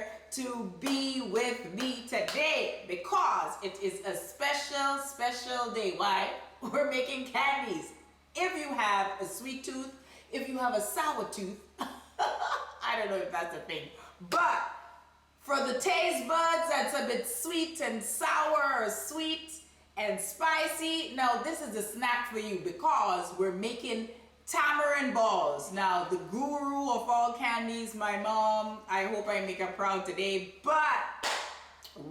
here to be with me today because it is a special day. Why? We're making candies. If you have a sweet tooth, if you have a sour tooth, I don't know if that's a thing, but for the taste buds that's a bit sweet and sour or sweet and spicy, now this is a snack for you because we're making tamarind balls. Now the guru of all candies, my mom, I hope I make her proud today, but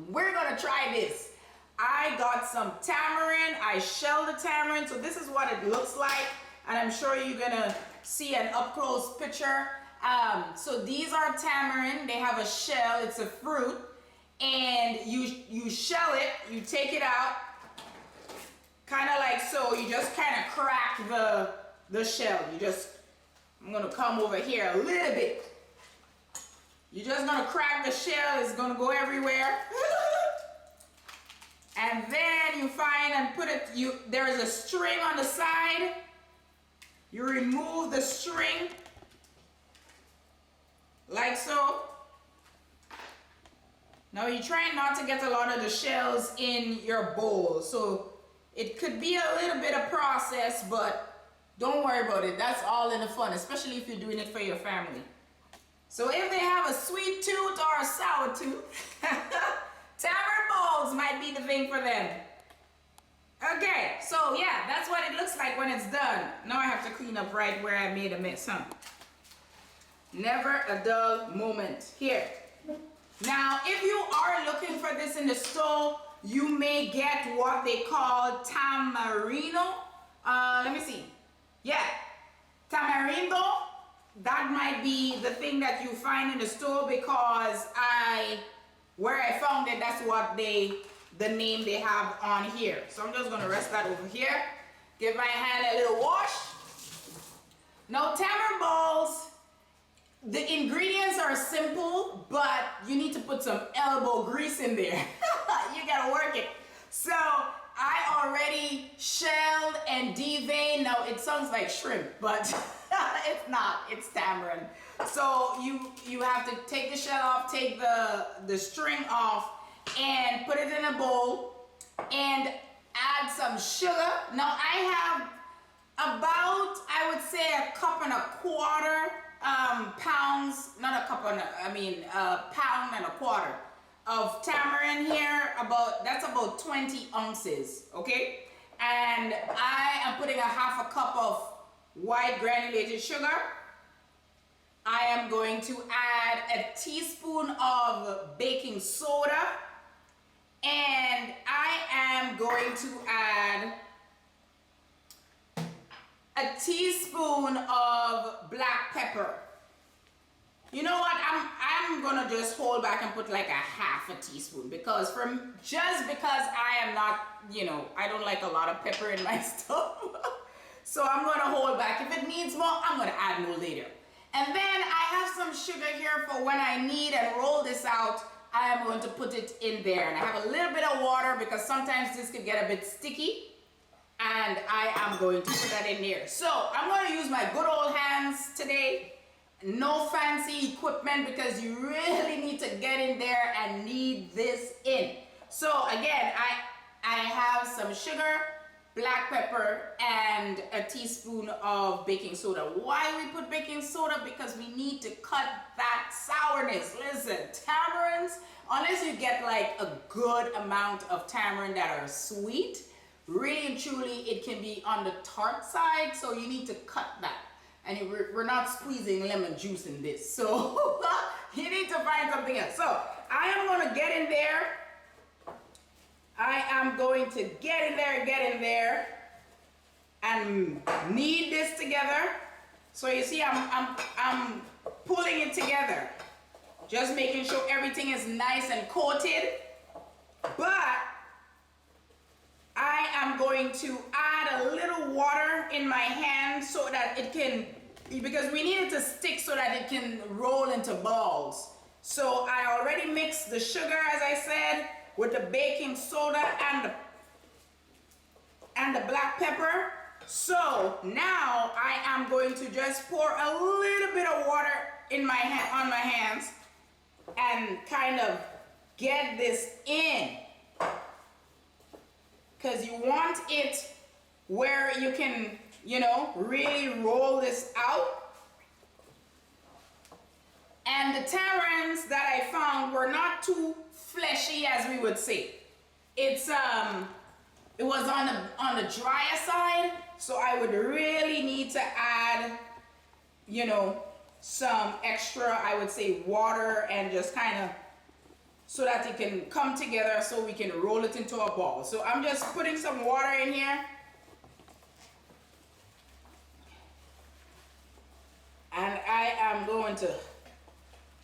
we're gonna try this. I got some tamarind, I shelled the tamarind, so this is what it looks like, and I'm sure you're gonna see an up close picture. So these are tamarind, they have a shell, it's a fruit, and you shell it, you take it out, kind of like so, you just kind of crack the shell. I'm gonna come over here a little bit. You're just gonna crack the shell, it's gonna go everywhere. And then you find and put it, there is a string on the side. You remove the string, like so. Now you're trying not to get a lot of the shells in your bowl, so it could be a little bit of process, but don't worry about it. That's all in the fun, especially if you're doing it for your family. So if they have a sweet tooth or a sour tooth, tamarind balls might be the thing for them. Okay, so yeah, that's what it looks like when it's done. Now I have to clean up right where I made a mess, huh? Never a dull moment here. Now, if you are looking for this in the store, you may get what they call tamarino. Let me see. Yeah, tamarindo. That might be the thing that you find in the store because where I found it, that's what the name they have on here. So I'm just gonna rest that over here. Give my hand a little wash. Now tamarind balls, the ingredients are simple, but you need to put some elbow grease in there. You gotta work it. So I already shelled and deveined. Now it sounds like shrimp, but it's not, it's tamarind. So you have to take the shell off, take the string off, and put it in a bowl and add some sugar. Now I have about, I would say, a cup and a quarter pounds, not a cup and a pound and a quarter of tamarind here. That's about 20 ounces, okay? And I am putting a half a cup of white granulated sugar. I am going to add a teaspoon of baking soda, and I am going to add a teaspoon of black pepper. You know what? I'm gonna just hold back and put like a half a teaspoon because I am not, I don't like a lot of pepper in my stuff. So I'm gonna hold back. If it needs more, I'm gonna add more later. And then I have some sugar here for when I need and roll this out. I am going to put it in there, and I have a little bit of water because sometimes this could get a bit sticky. And I am going to put that in there. So I'm going to use my good old hands today. No fancy equipment because you really need to get in there and knead this in. So again, I have some sugar, black pepper, and a teaspoon of baking soda. Why we put baking soda? Because we need to cut that sourness. Listen, tamarinds, unless you get like a good amount of tamarind that are sweet, really and truly it can be on the tart side, so you need to cut that. And we're not squeezing lemon juice in this, so you need to find something else. So I am going to get in there. I am going to get in there and knead this together. So you see I'm pulling it together, just making sure everything is nice and coated. But I am going to add a little water in my hand so that it can, because we need it to stick so that it can roll into balls. So I already mixed the sugar, as I said, with the baking soda and the black pepper. So now I am going to just pour a little bit of water in my on my hands and kind of get this in, because you want it where you can, you know, really roll this out. And the tamarinds that I found were not too fleshy, as we would say. It's it was on the drier side, so I would really need to add, you know, some extra, I would say, water, and just kind of so that it can come together so we can roll it into a ball. So I'm just putting some water in here. And I am going to,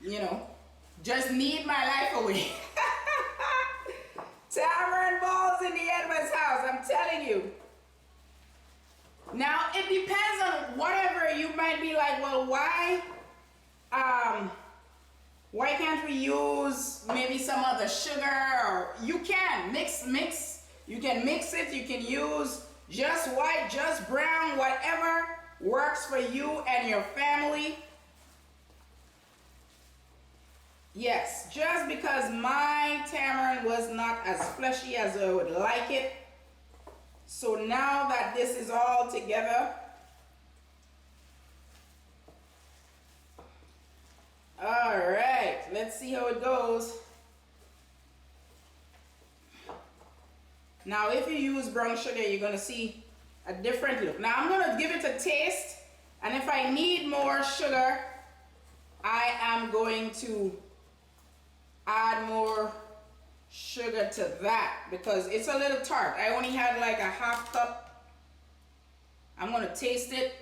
you know, just knead my life away. Tamarind balls in the Edmonds house, I'm telling you. Now, it depends on whatever you might be like, well, why can't we use maybe some other sugar? Or you can mix. You can mix it, you can use just white, just brown, whatever works for you and your family. Yes, just because my tamarind was not as fleshy as I would like it. So now that this is all together, all right, let's see how it goes. Now, if you use brown sugar, you're gonna see a different look. Now, I'm gonna give it a taste, and if I need more sugar, I am going to add more sugar to that because it's a little tart. I only had like a half cup. I'm gonna taste it.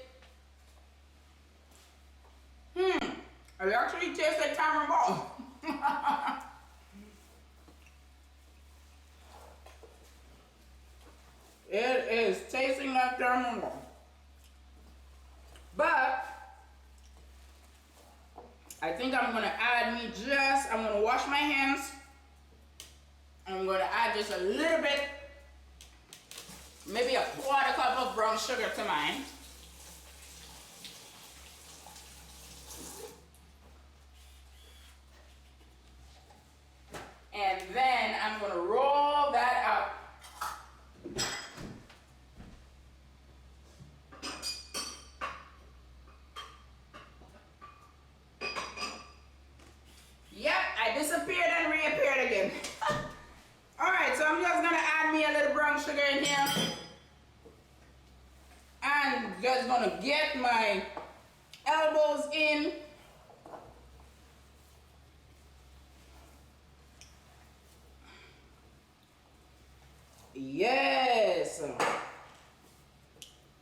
It actually tastes like tamarind ball. It is tasting like tamarind ball. But I think I'm gonna add I'm gonna wash my hands. I'm gonna add just a little bit, maybe a quarter cup of brown sugar to mine. And then I'm gonna roll that out. Yep, I disappeared and reappeared again. All right, so I'm just gonna add me a little brown sugar in here. And just gonna get my elbows in. Yes.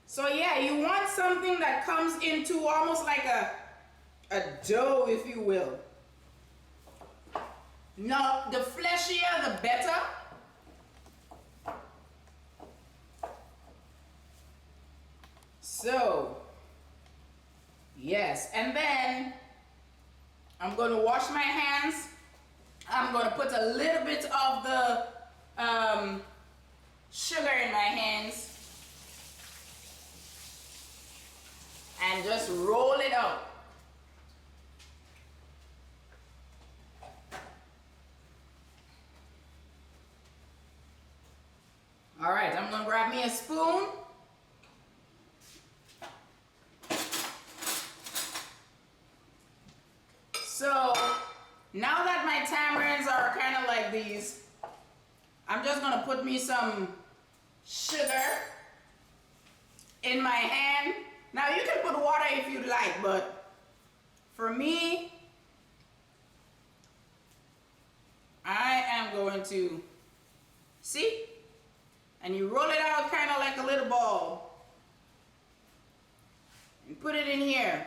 So yeah, you want something that comes into almost like a dough, if you will. Now, the fleshier, the better. So, yes, and then I'm going to wash my hands. I'm going to put a little bit of the sugar in my hands and just roll it out. All right, I'm gonna grab me a spoon. So now that my tamarinds are kind of like these, I'm just gonna put me some sugar in my hand. Now you can put water if you'd like, but for me, I am going to, see? And you roll it out kind of like a little ball. And put it in here.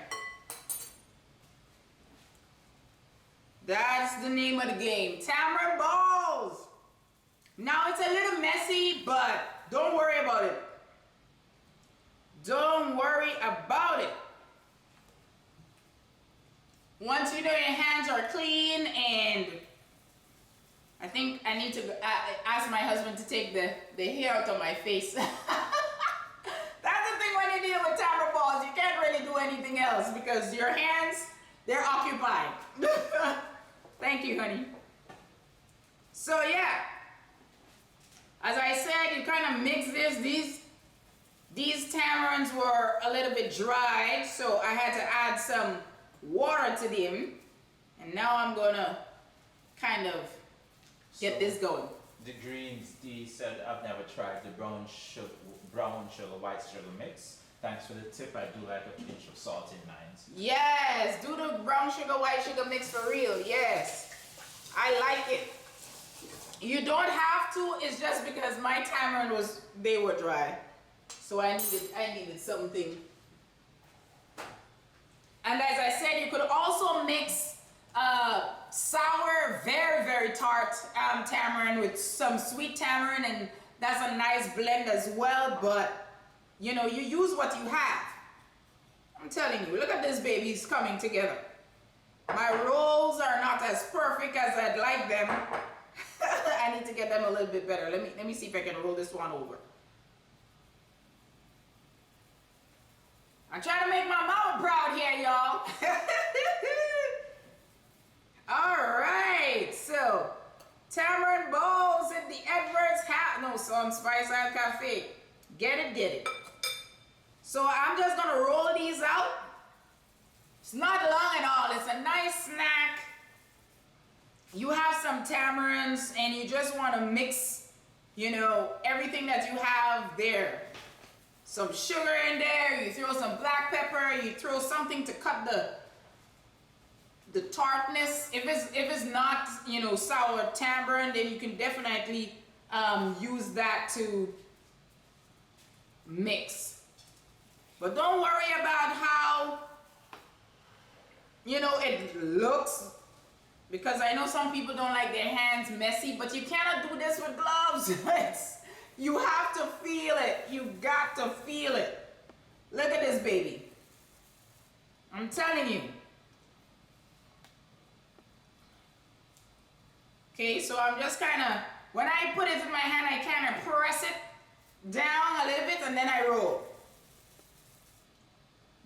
That's the name of the game. Tamarind balls. Now it's a little messy, but don't worry about it. Don't worry about it. Once you know your hands are clean, and I think I need to ask my husband to take the hair out of my face. That's the thing when you deal with tamarind balls. You can't really do anything else because your hands, they're occupied. Thank you, honey. So yeah, as I said, you kind of mix this. These tamarinds were a little bit dry, so I had to add some water to them. And now I'm gonna kind of get this going. The greens, Dee said, I've never tried the brown sugar, white sugar mix. Thanks for the tip. I do like a pinch of salt in mine. Yes, do the brown sugar, white sugar mix for real. Yes, I like it. You don't have to. It's just because my tamarind they were dry, so I needed something. And as I said, you could also mix sour, very, very tart tamarind with some sweet tamarind, and that's a nice blend as well. But you know, you use what you have. I'm telling you, look at this baby, it's coming together. My rolls are not as perfect as I'd like them. I need to get them a little bit better. Let me see if I can roll this one over. I'm trying to make my mama proud here, y'all. All right, so tamarind balls in the Edwards hat. No, some Spice and Cafe. Get it. So I'm just gonna roll these out. It's not long at all. It's a nice snack. You have some tamarinds and you just want to mix, you know, everything that you have there. Some sugar in there, you throw some black pepper, you throw something to cut the tartness. If it's not, you know, sour tamarind, then you can definitely use that to mix. But don't worry about how, you know, it looks, because I know some people don't like their hands messy, but you cannot do this with gloves. You have to feel it. You got to feel it. Look at this baby. I'm telling you. Okay, so I'm just kind of, when I put it in my hand, I kind of press it down a little bit and then I roll.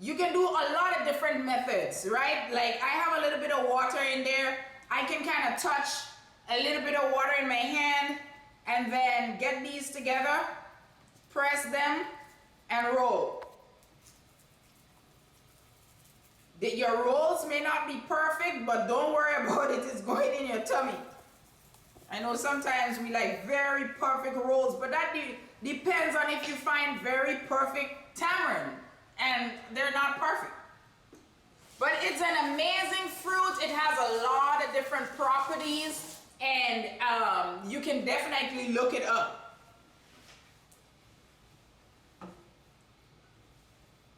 You can do a lot of different methods, right? Like I have a little bit of water in there. I can kind of touch a little bit of water in my hand and then get these together, press them, and roll. Your rolls may not be perfect, but don't worry about it. It's going in your tummy. I know sometimes we like very perfect rolls, but that depends on if you find very perfect tamarind, and they're not perfect. But it's an amazing fruit. It has a lot of different properties, and you can definitely look it up.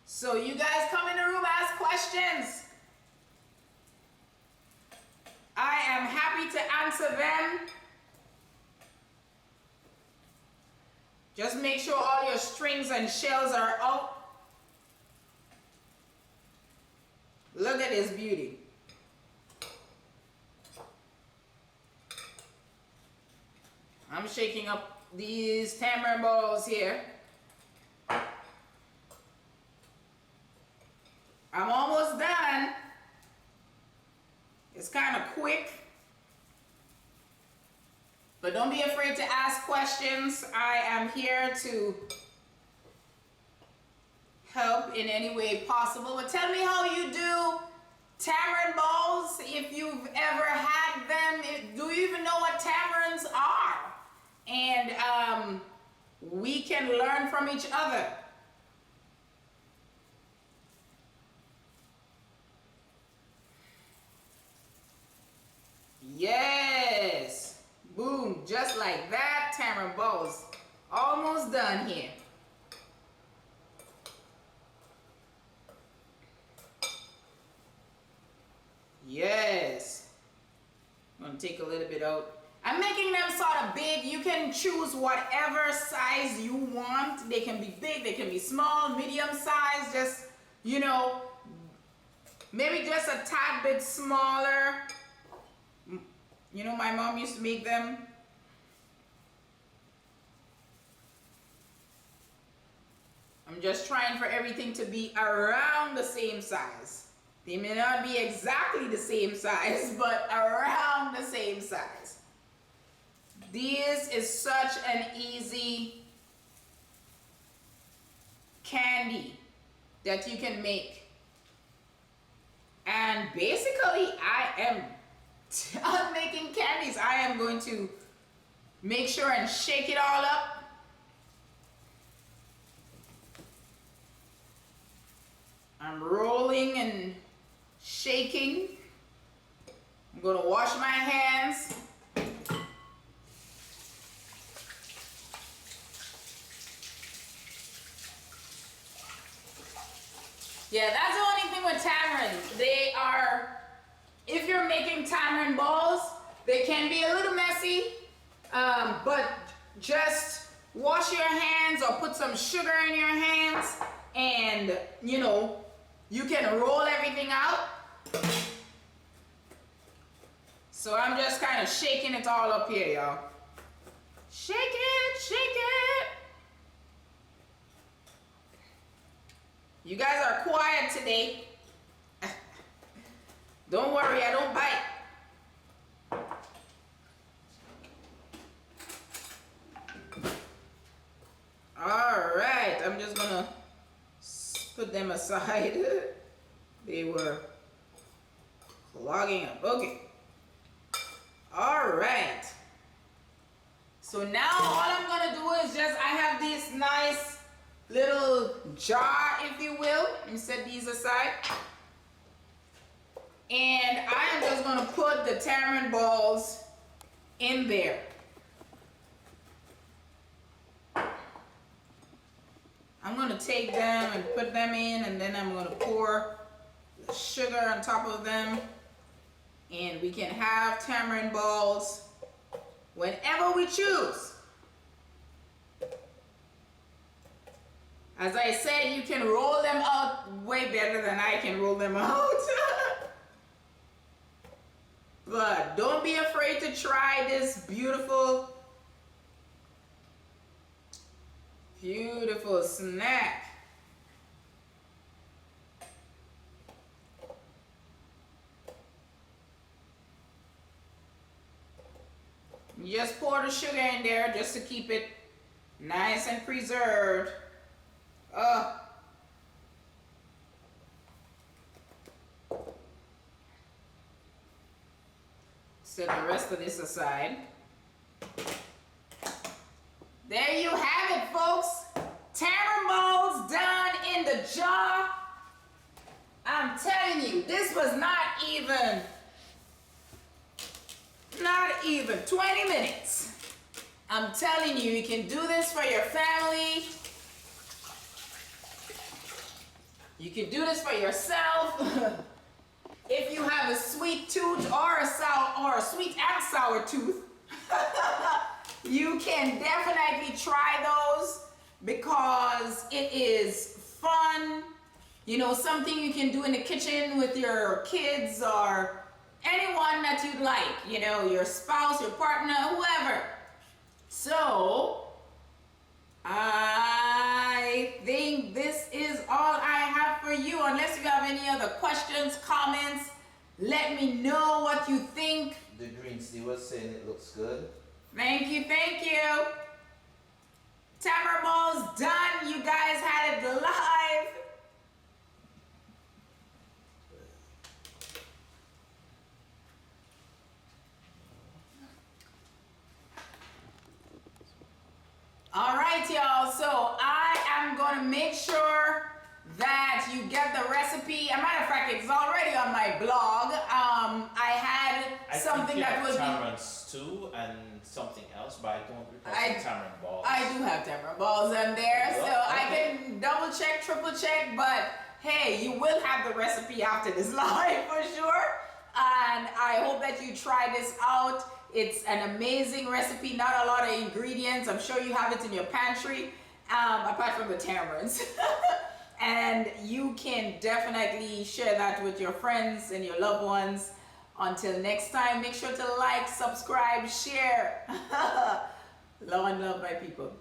So you guys come in the room, ask questions. I am happy to answer them. Just make sure all your strings and shells are out. Look at this beauty. I'm shaking up these tamarind balls here. I'm almost done. It's kind of quick. But don't be afraid to ask questions. I am here to help in any way possible. But tell me how you do tamarind balls, if you've ever had them. Do you even know what tamarinds are? And we can learn from each other. Yes, boom, just like that. Tamarind balls almost done here. Yes, I'm gonna take a little bit out. I'm making them sort of big. You can choose whatever size you want. They can be big, they can be small, medium size, just, you know, maybe just a tad bit smaller. You know, my mom used to make them. I'm just trying for everything to be around the same size. They may not be exactly the same size, but around the same size. This is such an easy candy that you can make. And basically, I am done making candies. I am going to make sure and shake it all up. I'm rolling and shaking. I'm going to wash my hands. Yeah, that's the only thing with tamarind. They are, if you're making tamarind balls, they can be a little messy, but just wash your hands or put some sugar in your hands and, you know, you can roll everything out. So I'm just kind of shaking it all up here, y'all. Shake it, shake it. You guys are quiet today. Don't worry, I don't bite. All right, I'm just gonna put them aside. They were clogging up. Okay. All right. So now all I'm gonna do is just, I have this nice little jar, if you will. Let me set these aside. And I am just gonna put the tamarind balls in there. I'm gonna take them and put them in, and then I'm gonna pour the sugar on top of them. And we can have tamarind balls whenever we choose. As I said, you can roll them out way better than I can roll them out. But don't be afraid to try this beautiful, beautiful snack. You just pour the sugar in there just to keep it nice and preserved. Set the rest of this aside. There you have it, folks. Tamarind balls done in the jar. I'm telling you, this was not even 20 minutes. I'm telling you, you can do this for your family. You can do this for yourself. If you have a sweet tooth or a sweet and sour tooth, you can definitely try those because it is fun. You know, something you can do in the kitchen with your kids or anyone that you'd like, you know, your spouse, your partner, whoever. So, I think this is all I have for you. Unless you have any other questions, comments, let me know what you think. The green Steve was saying it looks good. Thank you, thank you. Tamarind balls done. You guys had it live. All right, y'all. So I am going to make sure that you get the recipe. As a matter of fact, it's already on my blog. I had something that was tamarind stew and something else, but I don't recall tamarind balls. I do have tamarind balls in there, so I can double check, triple check. But hey, you will have the recipe after this live for sure. And I hope that you try this out. It's an amazing recipe, not a lot of ingredients. I'm sure you have it in your pantry, apart from the tamarinds. And you can definitely share that with your friends and your loved ones. Until next time, make sure to like, subscribe, share. Love and love, my people.